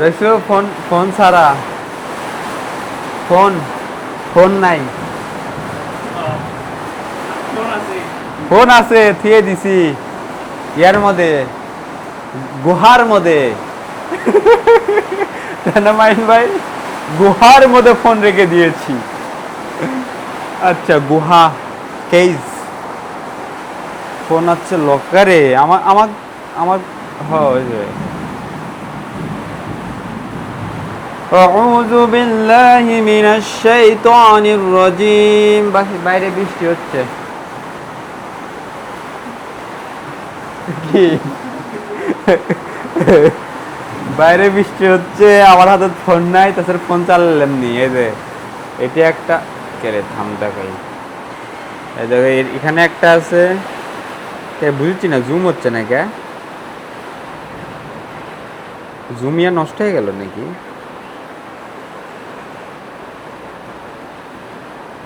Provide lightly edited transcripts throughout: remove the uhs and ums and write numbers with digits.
দেখছো phone phone ছাড়া phone phone নাই ফোন আছে থিয়ে দিছি ইয়ার মধ্যে গুহার মধ্যে মাইন ভাই গুহার মধ্যে ফোন রেখে দিয়েছি আচ্ছা গুহা কেস ফোন আছে লকারে আমার আমার আমার হয় أعوذ بالله من الشيطان الرجيم বাইরে বৃষ্টি হচ্ছে কি বাইরে বৃষ্টি হচ্ছে আমার হাতে ফোন নাই তাছাড়া ফোন চালালাম নি এই যে এটা একটা কেরে থাম দেখাই এই দেখো এখানে একটা আছে বুঝছি না জুম হচ্ছে না কে জুমিয়া নষ্ট হয়ে গেল নাকি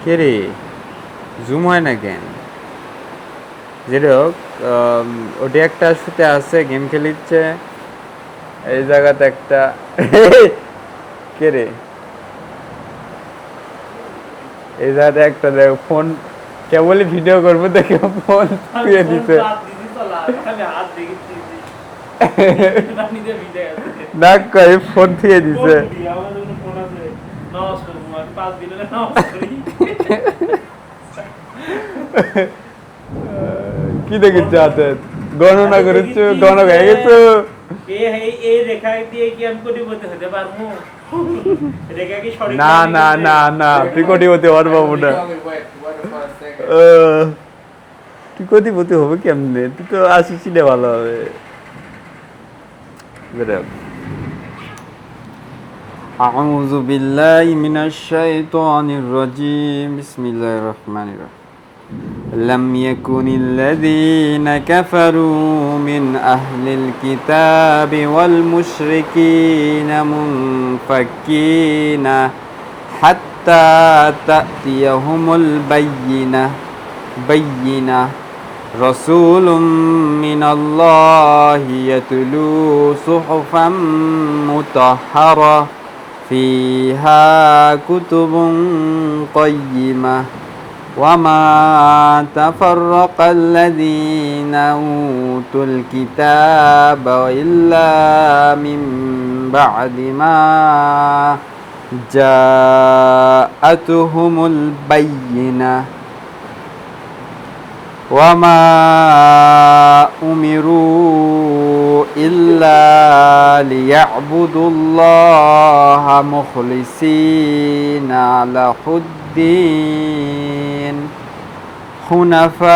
কে রে জুম হয় না কেন যেটা হোক ওটি একটা সাথে আছে গেম খেলিচ্ছে এই জায়গাতে একটা কে রে এই জায়গাতে একটা দেখো ফোন কেবলই ভিডিও করবো দেখে ফোন ছুঁয়ে দিতে না কই ফোন ছুঁয়ে দিছে কি দেখিস হাতে গণনা করেছ গণনা হয়ে গেছো না না না না তুই কোটিপতি হওয়ার পাবো না তুই কোটিপতি হবে কেমনে তুই তো আসিস না ভালো হবে أعوذ بالله من الشيطان الرجيم بسم الله الرحمن الرحيم لم يكن الذين كفروا من أهل الكتاب والمشركين منفكين حتى تأتيهم البينة رسول من الله يتلو صحفا مطهرة فيها كتب قيمة وما تفرق الذين أوتوا الكتاب إلا من بعد ما جاءتهم البينة وما أمروا إلا ليعبدوا الله مخلصين له الدين حنفاء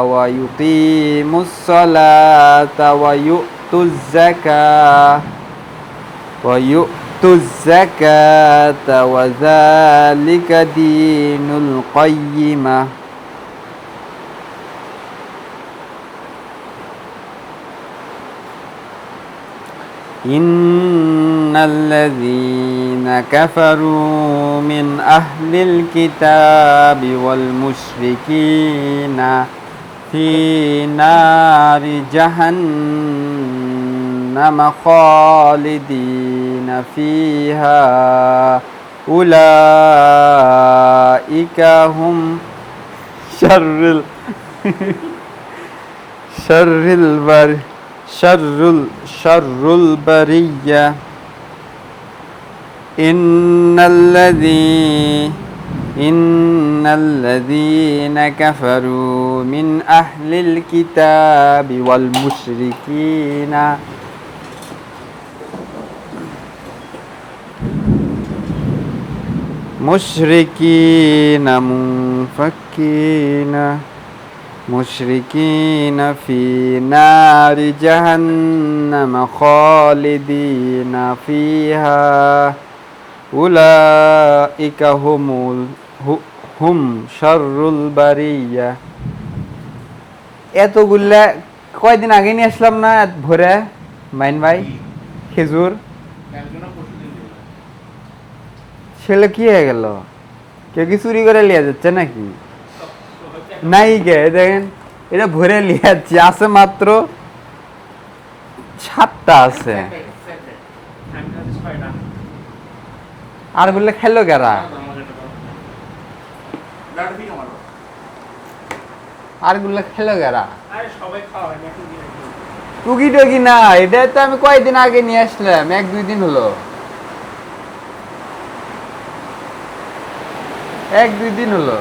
ويقيموا الصلاة ويؤتوا الزكاة وذلك دين القيمة إن الذين كفروا من أهل الكتاب والمشركين في نار جهنم خالدين فيها أولئك هم شر البرية إن الذين كفروا من أهل الكتاب والمشركين مشركين في نار جهنم خالدين فيها أولئك هم شر البرية এতগুলা কয়দিন আগে নিয়ে আসলাম না ভরে মাইন ভাই খেজুর ছেলে কি হয়ে গেল কেউ কি চুরি করে লিয়ে যাচ্ছে নাকি নাই গে দেখেন এটা ভরে লিয়ে যাচ্ছে আছে মাত্র 7টা আছে। আর বললে খেলো গেরা, আর গুলো খেলো গেরা। টুকি টুকি না, এটা তো আমি কয়েকদিন আগে নিয়ে আসলাম, 1-2 দিন হলো, 1-2 দিন হলো।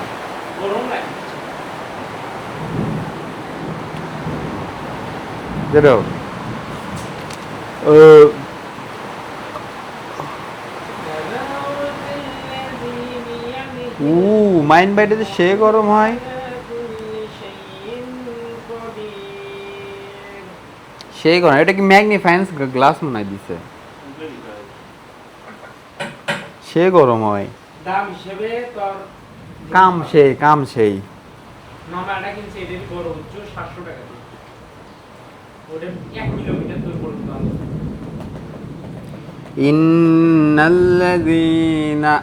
মাইন্ড বাইটে যে সে গরম হয়, সেই গরম। এটা কি ম্যাগনিফায়েন্স গ্লাস মনে হয় দিছে, সে গরম হয়। দাম হিসেবে তোর কাম সেই নর্মালটা কিনছে এটারই বড় হচ্ছে 700 টাকা দিয়ে। ওটা 1 কিলোমিটার দূর পর্যন্ত আনবে। ইন্নাল্লাযীনা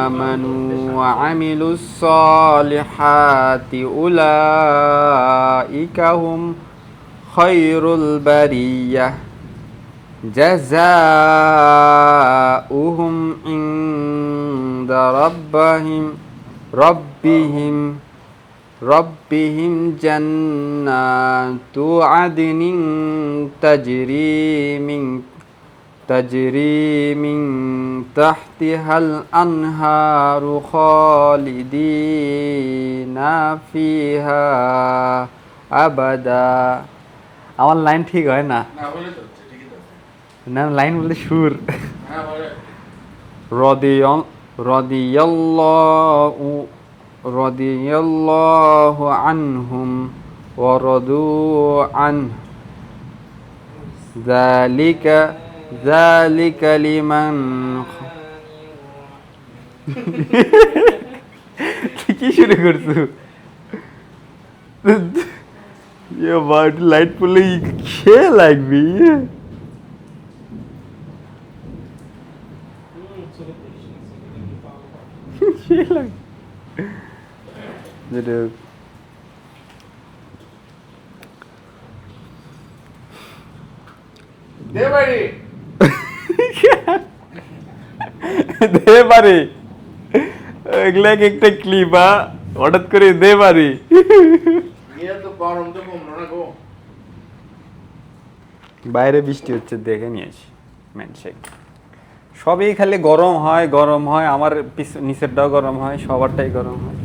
আমানু ওয়া আমিলুস সালিহাতি উলাইকা হুম খায়রুল বারিয়াহ জাযাউহুম ইনদা রব্বিহিম জান্নাতু আদনিন তাজরি মিন তাহতিহাল আনহারু খালিদিনা ফিহা আবাদা। আমার লাইন ঠিক হয় না, না লাইন বলতে সুর। রাদিয়াল্লাহু আনহুম ওয়া রাদু আনহু যালিকা লিমান কি শুরু করছো? ये वाइट लाइट पड़ले खे লাগবি। যেটা দে বাড়ি এগুলা একটা ক্লিপ হঠাৎ করে দে বাড়ি। বাইরে বৃষ্টি হচ্ছে, দেখে নিয়ে আসি। সবই খালি গরম হয় গরম হয়, আমার নিচেরটাও গরম হয়, সবারটাই গরম হয়,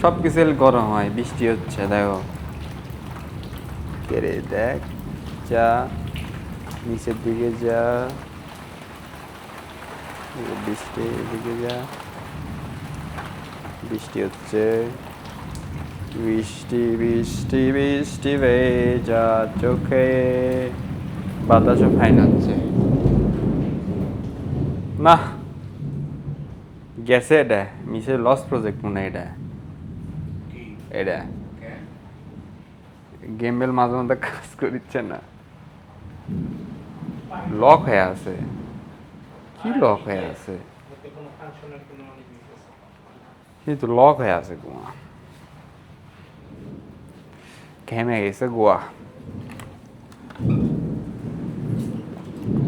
সব কিছু গরম হয়। বৃষ্টি হচ্ছে দেখো, কেরে দেখ, যা নিচের দিকে যা, বৃষ্টির দিকে যা, বৃষ্টি হচ্ছে, বৃষ্টি বৃষ্টি বৃষ্টি ভেজা চোখে, বাতাসও ফাইন হচ্ছে না। গেছে এটা মিশে লস প্রজেক্ট মনে হয়। এটা গেমবেল মাঝে মধ্যে কাজ করছে না, লক হয়ে আছে। কি লক হয়ে আছে? কিন্তু লক হয়ে আছে, গোয়া ঘেমে গেছে, গোয়া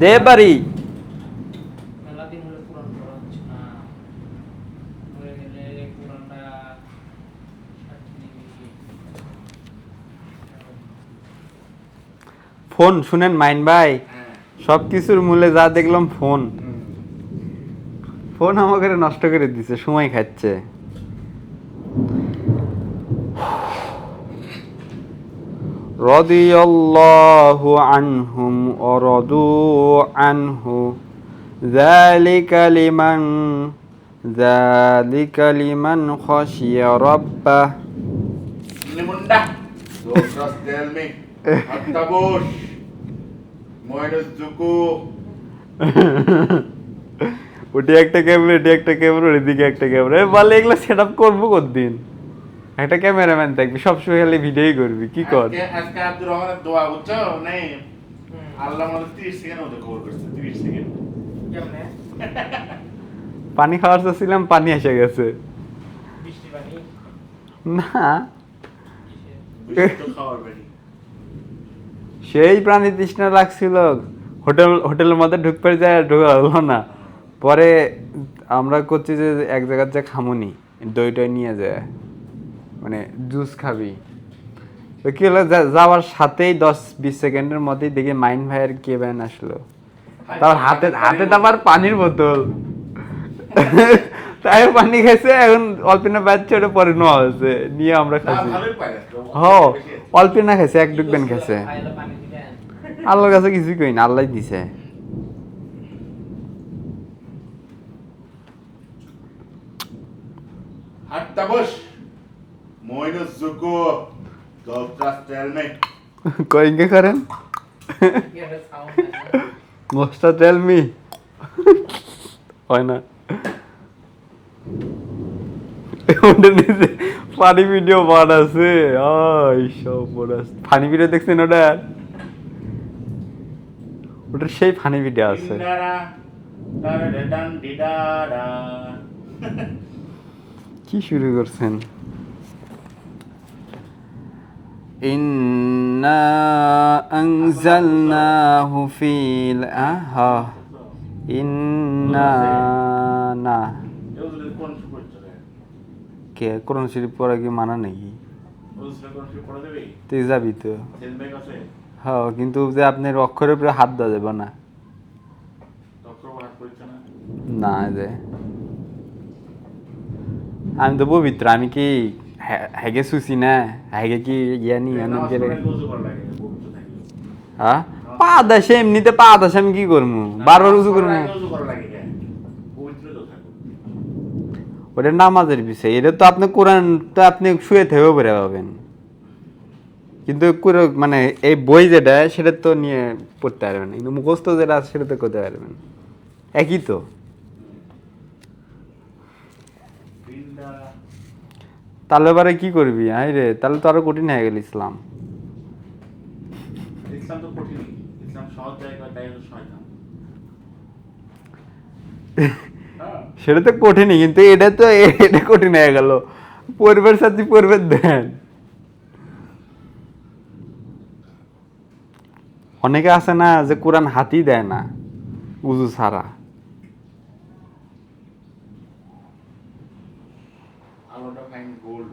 দে বাড়ি। ফোন শুনেন মাইন ভাই, সবকিছুর মূলে যা দেখলাম ফোন। ফোন আমাকে নষ্ট করে দিছে, সময় খাচ্ছে। রাদিয়াল্লাহু আনহুম ওয়া রাদু আনহু যালিকা লিমান খাশিয়া রাব্বাহ। লিমুন্ডা দোসরাস দেলমি আত্তাবুশ ময়নাস জুকু। ওটি একটা ক্যামেরা, এটি একটা ক্যামেরা, এদিকে একটা ক্যামেরা। বলে এগুলো সেট আপ করবো কতদিন? একটা ক্যামেরাম্যান থাকবি, সবসময় খালি ভিডিওই করবি, কি কর? আজকে আব্দুর রহমানের দোয়া বুঝছো নাই? আল্লাহ আমাদের 30 সেকেন্ড মধ্যে কভার করছে, 30 সেকেন্ড। কেমনে? পানি খাওয়ার চাচ্ছিলাম, পানি এসে গেছে। বৃষ্টি পানি না, বৃষ্টি তো খাওয়ার বাড়ি। সেই প্রাণী তৃষ্ণা লাগছিল, হোটেলের মধ্যে ঢুকতে যায়, ঢোকা হলো না। পরে আমরা করছি যে এক জায়গার যে খামুনি দইটা নিয়ে যায়, মানে জুস খাবি। তো কি হলো, যাওয়ার সাথেই 10-20 সেকেন্ডের মধ্যেই দেখি মাইন ভাইয়ের কে ব্যান আসলো, তার হাতে হাতে তো আবার পানির বোতল। তাই পানি খাইছে, এখন অল্পিনা বাচ্চা ওটা পরে নেওয়া হয়েছে, নিয়ে আমরা খাইছি। হ, অল্পিনা খাইছে, এক ডুববেন খাইছে। খাইলে পানি দিবেন। আল্লাহর কাছে কিছুই কই না, আল্লাহ দিছে। হাটটা বস মইনো জুকো দোস্তাস টেলমে কইঙ্গে করেন এটা সাউন্ড মোস্টা টেল মি, হয় না। ওটা নিচে ফানি ভিডিও বানাচ্ছে, সব বানাচ্ছে। ফানি ভিডিও দেখছেন ওটা? ওটার সেই ফানি ভিডিও আছে। ইন্দারা দারা ডান দিদারা কি শুরু করছেন? ইন্না আনজালনাহু ফিল ইন্না না এগুলো কোন করছে রে কে কোরআন শরীফ পড়া কি মানা নাকি? ওগুলো কোন কি পড়া দেবে তুই যাবি তো? সেল ব্যাগ আছে হ্যাঁ, কিন্তু যে আপনার অক্ষরের উপরে হাত দেওয়া যাবে না। ডক্টর হাত করছে না না যে আমি তো পবিত্র, আমি কি হেগে সুসি না, হেগে কি ইয়ানি এমন গেলে হ্যাঁ পা দাসে এমনিতে পা দাসে আমি কি করবো, বারবার উঁচু করবো। ওটা নামাজের বিষয়, এটা তো আপনি কোরআন তো আপনি শুয়ে থেকেও বেড়ে পাবেন, কিন্তু মানে এই বই যেটা সেটা তো নিয়ে পড়তে পারবেন না, কিন্তু মুখস্থ যেটা আছে সেটা তো করতে পারবেন, একই তো। তাহলে এবারে কি করবি? হাই রে, তাহলে তো আরো কঠিন হয়ে গেল ইসলাম। ইসলাম তো কঠিন, ইসলাম সহজ জায়গা, তাই হলো শয়তান। সেটা তো কঠিনই, কিন্তু এটা কঠিন হয়ে গেল। পরিবার সাথে পরিবার দেন, অনেকে আছে না যে কোরআন হাতি দেয় না উজু ছাড়া। আলোটা ফাইন গোল্ড।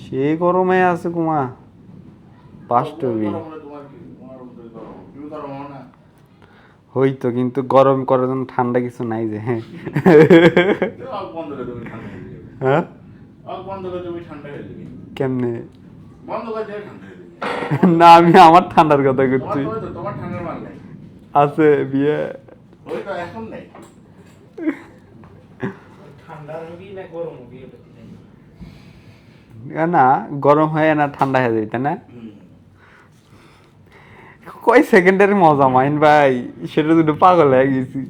সে গরমে আছে কুমা পাঁচটবি তোমার কি তোমার গরম তুমি গরম হও না হইতো, কিন্তু গরম করার জন্য ঠান্ডা কিছু নাই যে। অল্প বন্ধ করে তুমি ঠান্ডা হয়ে যাবে। হ্যাঁ, অল্প বন্ধ করে তুমি ঠান্ডা হয়ে যাবে। কেমনে? বন্ধ করে দিয়ে ঠান্ডা হয়ে যাবে। না, আমি আমার ঠান্ডার কথা করছি। তোমার ঠান্ডার মাল নাই। আছে বিয়ে ওই তো এখন নাই। ঠান্ডা হবি না গরম হবি এটা কি জানি। না, গরম হয় না ঠান্ডা হয়ে যায়, তাই না? কয় সেকেন্ডের মজা মাইন ভাই, সেটা দুটো পাগল হয়ে গেছি।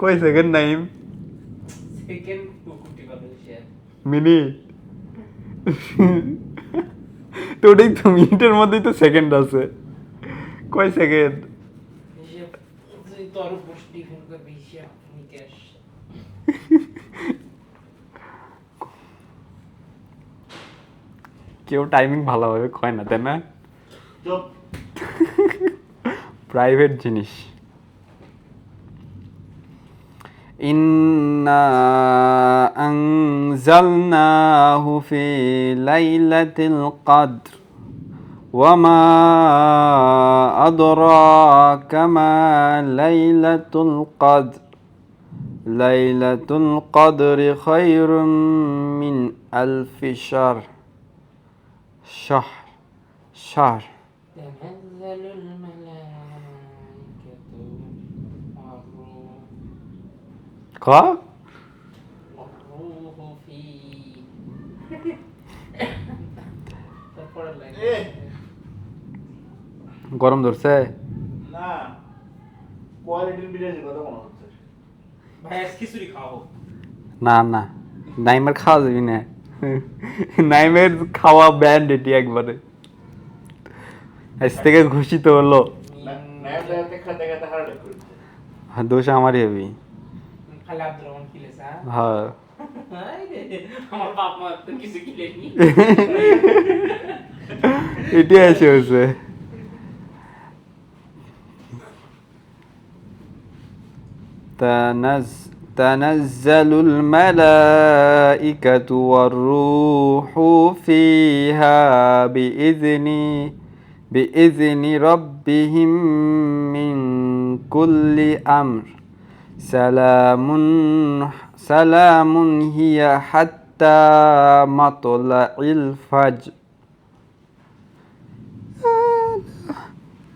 কয় সেকেন্ড নাইম সেকেন্ড কুকুটি কথা শেয়ার মিনিট, তো ওটাই তো মিনিটের মধ্যেই তো সেকেন্ড আছে। কয় সেকেন্ড? হিসাব তুই তোর পুষ্টি ফোন করবি হিসাব নিকেশ। কেউ টাইমিং ভালোভাবে কয় না, তাই না? চুপ। প্রাইভেট জিনিস। ইন্না আনজালনাহু ফি লাইলাতিল কদর ওয়া মা আদরাকা মা লাইলাতুল কদর লাইলাতুল কদরি খায়রুম মিন আলফি শাহর শাহর تنزل الملائكة والروح ক والروح فيه তারপরে লাইন এ। গরম ধরছে? না কোয়ালিটির বিরিয়ানির কথা মনে হচ্ছে। ভাই আজ খিচুড়ি খাও। না না, নাইমের খাওয়া যাবি না। নাইমের খাওয়া ব্যান্ড এটি একবারে। আজ থেকে ঘোষিত হলো। নাইমটা খেতে খেতে হার্ট অ্যাটাক করেছে। দোষ আমারই হবি। খালি আব্দুর রহমান কিলেছে হ্যাঁ, আমার বাপ মা তো কিছু কিলেনি। এটি এসে হয়েছে تنزل الملائكة والروح فيها بإذن ربهم من كل أمر سلام هي حتى مطلع الفجر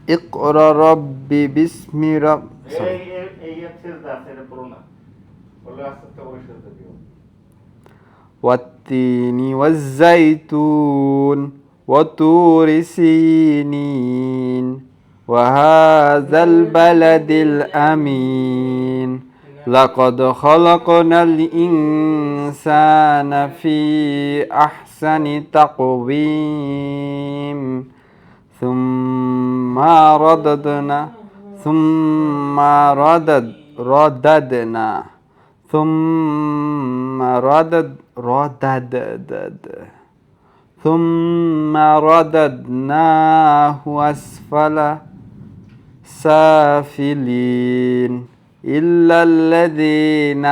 اقرأ ربي باسم رب এই ছেড়ে আছে এটা পড়ো না বলে আস্তে আস্তে করে ছেড়ে দিও والتين والزيتون وطور سينين وهذا البلد الأمين لقد خلقنا الإنسان في أحسن تقويم ثم رددنا ثم رددناه أسفل سافلين إلا الذين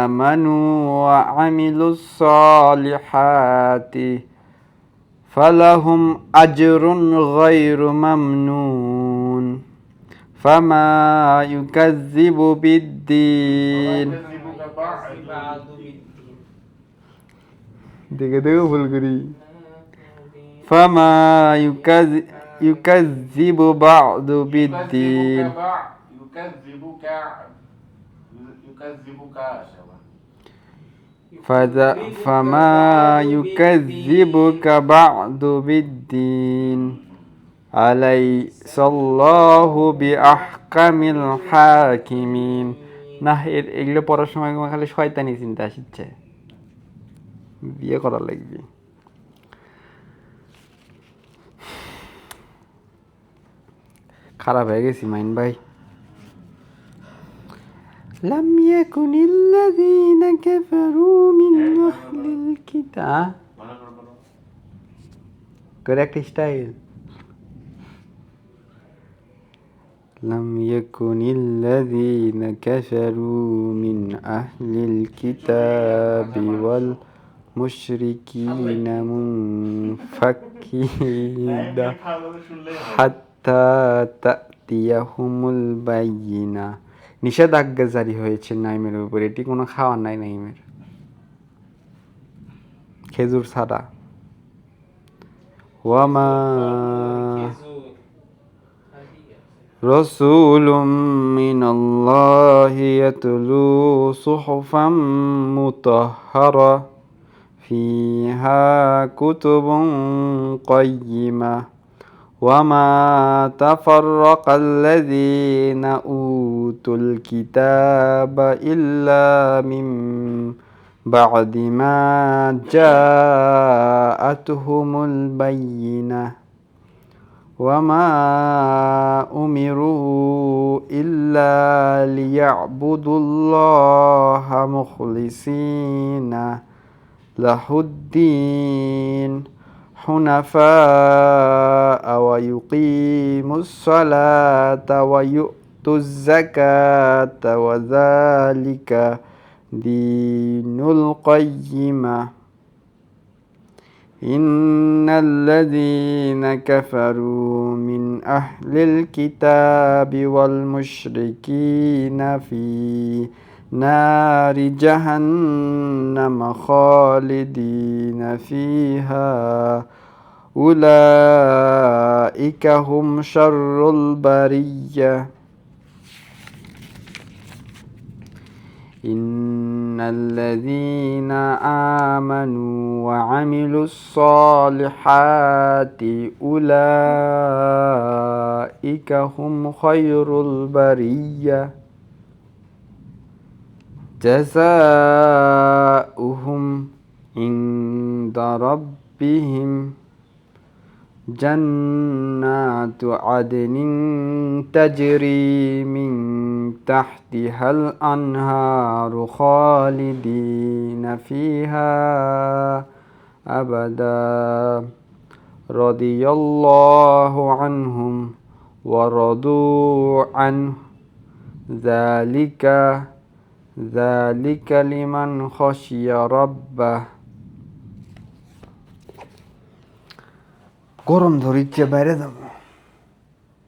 آمنوا وعملوا الصالحات فلهم أجر غير ممنون فما يكذب بالدين দেখো ভুল করি فما يكذب بعد بالدين فما يكذبك بعد بالدين أليس الله بأحكم الحاكمين না এগুলো পড়ার সময় আমার খালি শয়তানি চিন্তা আসছে বিয়ে করা লাগবে খারাপ হয়ে গেছি মাইন ভাই لم يكن الذين كفروا من أهل الكتاب correct style لم يكن الذين كفروا من أهل الكتاب والمشركين منفكين حتى تأتيهم البينة নিষেধাজ্ঞা জারি হয়েছে নাইমের উপর এটি কোনো খাওয়ার নাই নাইমের খেজুর ছাড়া ওয়ামা رسول من الله يتلو صحفا مطهرة فيها كتب قيمة وما تفرق الذين أوتوا الكتاب إلا من بعد ما جاءتهم البينة وما أمروا إلا ليعبدوا الله مخلصين له الدين حنفاء ويقيموا الصلاة ويؤتوا الزكاة وذلك دين القيمة إن الذين كفروا من أهل الكتاب والمشركين في نار جهنم خالدين فيها أولئك هم شر البرية إن الذين آمنوا وعملوا الصالحات أولئك هم خير البرية جزاؤهم عند ربهم جنات عدن تجري من تحتها الأنهار خالدين فيها أبدا রাদিয়াল্লাহু আনহুম ওয়া রাদু আনহু যালিকা লিমান খাশিয়া রাব্বাহ। গরম ধরিচ্ছে, বাইরে যাবো।